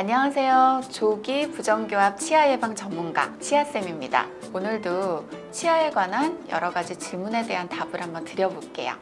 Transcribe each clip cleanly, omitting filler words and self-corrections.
안녕하세요. 조기 부정교합 치아 예방 전문가 치아쌤입니다. 오늘도 치아에 관한 여러 가지 질문에 대한 답을 한번 드려볼게요.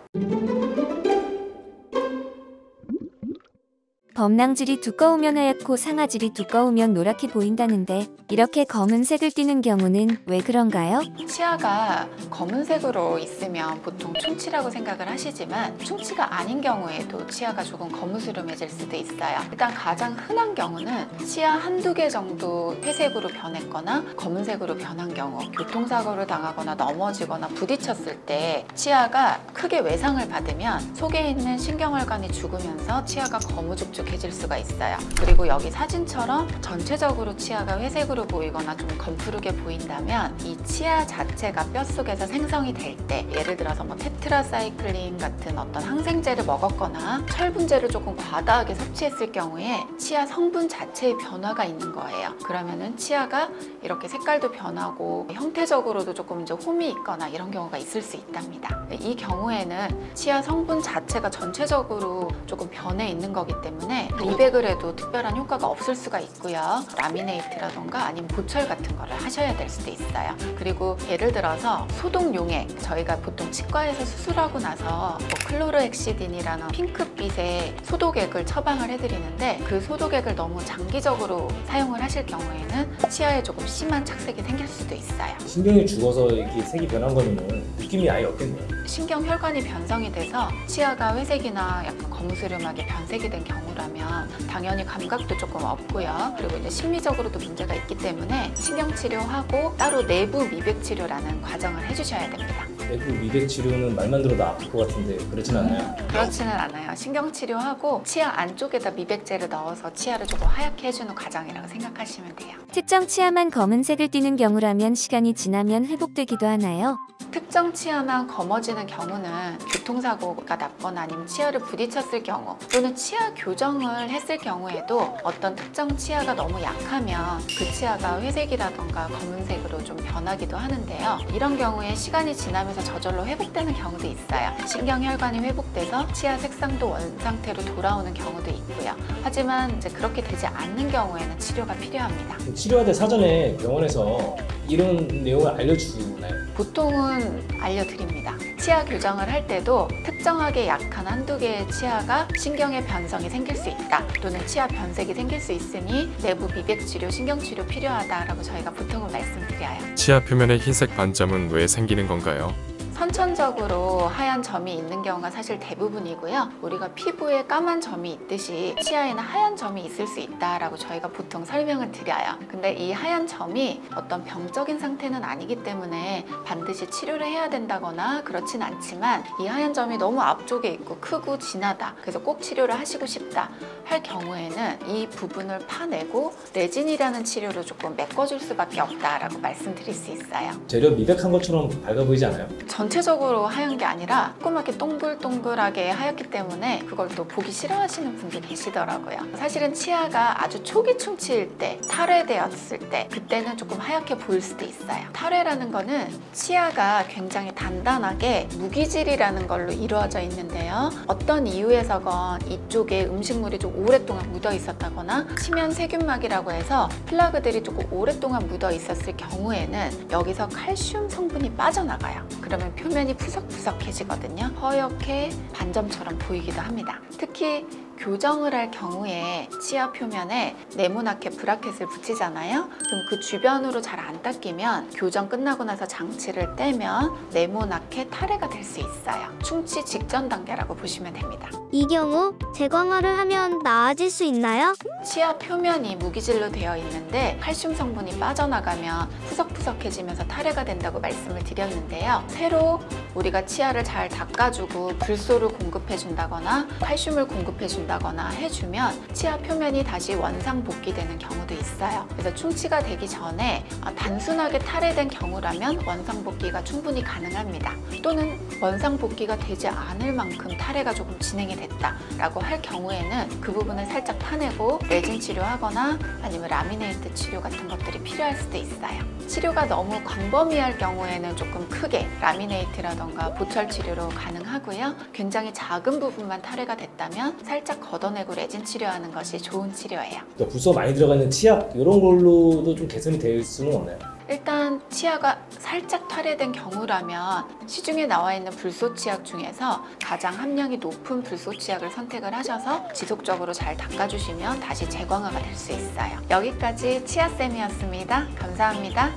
범낭질이 두꺼우면 하얗고 상아질이 두꺼우면 노랗게 보인다는데 이렇게 검은색을 띠는 경우는 왜 그런가요? 치아가 검은색으로 있으면 보통 충치라고 생각을 하시지만 충치가 아닌 경우에도 치아가 조금 거무스름해질 수도 있어요. 일단 가장 흔한 경우는 치아 한두 개 정도 회색으로 변했거나 검은색으로 변한 경우, 교통사고를 당하거나 넘어지거나 부딪혔을 때 치아가 크게 외상을 받으면 속에 있는 신경혈관이 죽으면서 치아가 거무죽죽해질 수가 있어요. 그리고 여기 사진처럼 전체적으로 치아가 회색으로 보이거나 좀 검푸르게 보인다면 이 치아 자체가 뼛속에서 생성이 될 때, 예를 들어서 테트라사이클린 같은 어떤 항생제를 먹었거나 철분제를 조금 과다하게 섭취했을 경우에 치아 성분 자체의 변화가 있는 거예요. 그러면은 치아가 이렇게 색깔도 변하고 형태적으로도 조금 이제 홈이 있거나 이런 경우가 있을 수 있답니다. 이 경우에는 치아 성분 자체가 전체적으로 조금 변해 있는 거기 때문에 미백을 해도 특별한 효과가 없을 수가 있고요. 라미네이트라던가 아니면 보철 같은 거를 하셔야 될 수도 있어요. 그리고 예를 들어서 소독용액, 저희가 보통 치과에서 수술하고 나서 클로르헥시딘이라는 핑크빛의 소독액을 처방을 해드리는데 그 소독액을 너무 장기적으로 사용을 하실 경우에는 치아에 조금 심한 착색이 생길 수도 있어요. 신경이 죽어서 이렇게 색이 변한 거는 느낌이 아예 없겠네요. 신경혈관이 변성이 돼서 치아가 회색이나 약간 거무스름하게 변색이 된 경우라면 당연히 감각도 조금 없고요. 그리고 이제 심미적으로도 문제가 있기 때문에 신경치료하고 따로 내부 미백치료라는 과정을 해주셔야 됩니다. 내부 미백 치료는 말만 들어도 아플 것 같은데 그렇진 않나요? 그렇지는 않아요. 신경치료하고 치아 안쪽에다 미백제를 넣어서 치아를 조금 하얗게 해주는 과정이라고 생각하시면 돼요. 특정 치아만 검은색을 띠는 경우라면 시간이 지나면 회복되기도 하나요? 특정 치아만 검어지는 경우는 교통사고가 났거나 아니면 치아를 부딪혔을 경우 또는 치아 교정을 했을 경우에도 어떤 특정 치아가 너무 약하면 그 치아가 회색이라던가 검은색으로 좀 변하기도 하는데요. 이런 경우에 시간이 지나면서 저절로 회복되는 경우도 있어요. 신경혈관이 회복돼서 치아 색상도 원상태로 돌아오는 경우도 있고요. 하지만 이제 그렇게 되지 않는 경우에는 치료가 필요합니다. 치료할 때 사전에 병원에서 이런 내용을 알려주나요? 보통은 알려드립니다. 치아 교정을 할 때도 특정하게 약한 한두 개의 치아가 신경의 변성이 생길 수 있다 또는 치아 변색이 생길 수 있으니 내부 미백치료, 신경치료 필요하다라고 저희가 보통은 말씀드려요. 치아 표면에 흰색 반점은 왜 생기는 건가요? 선천적으로 하얀 점이 있는 경우가 사실 대부분이고요. 우리가 피부에 까만 점이 있듯이 치아에는 하얀 점이 있을 수 있다라고 저희가 보통 설명을 드려요. 근데 이 하얀 점이 어떤 병적인 상태는 아니기 때문에 반드시 치료를 해야 된다거나 그렇진 않지만 이 하얀 점이 너무 앞쪽에 있고 크고 진하다. 그래서 꼭 치료를 하시고 싶다 할 경우에는 이 부분을 파내고 레진이라는 치료를 조금 메꿔줄 수밖에 없다라고 말씀드릴 수 있어요. 재료 미백한 것처럼 밝아 보이지 않아요? 전체적으로 하얀 게 아니라 조그맣게 동글동글하게 하얗기 때문에 그걸 또 보기 싫어하시는 분도 계시더라고요. 사실은 치아가 아주 초기 충치일 때, 탈회되었을 때 그때는 조금 하얗게 보일 수도 있어요. 탈회라는 거는 치아가 굉장히 단단하게 무기질이라는 걸로 이루어져 있는데요. 어떤 이유에서건 이쪽에 음식물이 좀 오랫동안 묻어 있었다거나 치면 세균막이라고 해서 플라그들이 조금 오랫동안 묻어 있었을 경우에는 여기서 칼슘 성분이 빠져나가요. 그러면 표면이 푸석푸석해지거든요. 허옇게 반점처럼 보이기도 합니다. 특히 교정을 할 경우에 치아 표면에 네모나게 브라켓을 붙이잖아요. 그럼 그 주변으로 잘 안 닦이면 교정 끝나고 나서 장치를 떼면 네모나게 탈해가 될 수 있어요. 충치 직전 단계라고 보시면 됩니다. 이 경우 재광활을 하면 나아질 수 있나요? 치아 표면이 무기질로 되어 있는데 칼슘 성분이 빠져나가면 푸석푸석해지면서 탈해가 된다고 말씀을 드렸는데요. 새로 우리가 치아를 잘 닦아주고 불소를 공급해준다거나 칼슘을 공급해준다거나 해주면 치아 표면이 다시 원상 복귀되는 경우도 있어요. 그래서 충치가 되기 전에 단순하게 탈해된 경우라면 원상 복귀가 충분히 가능합니다. 또는 원상 복귀가 되지 않을 만큼 탈해가 조금 진행이 됐다라고 할 경우에는 그 부분을 살짝 파내고 레진 치료하거나 아니면 라미네이트 치료 같은 것들이 필요할 수도 있어요. 치료가 너무 광범위할 경우에는 조금 크게 라미네이트라던가 보철 치료로 가능하고요. 굉장히 작은 부분만 탈해가 됐다면 살짝 살짝 걷어내고 레진 치료하는 것이 좋은 치료예요. 그러니까 불소가 많이 들어가 있는 치약 이런 걸로도 좀 개선이 될 수는 없나요? 일단 치아가 살짝 탈해된 경우라면 시중에 나와 있는 불소 치약 중에서 가장 함량이 높은 불소 치약을 선택을 하셔서 지속적으로 잘 닦아주시면 다시 재광화가 될 수 있어요. 여기까지 치아쌤이었습니다. 감사합니다.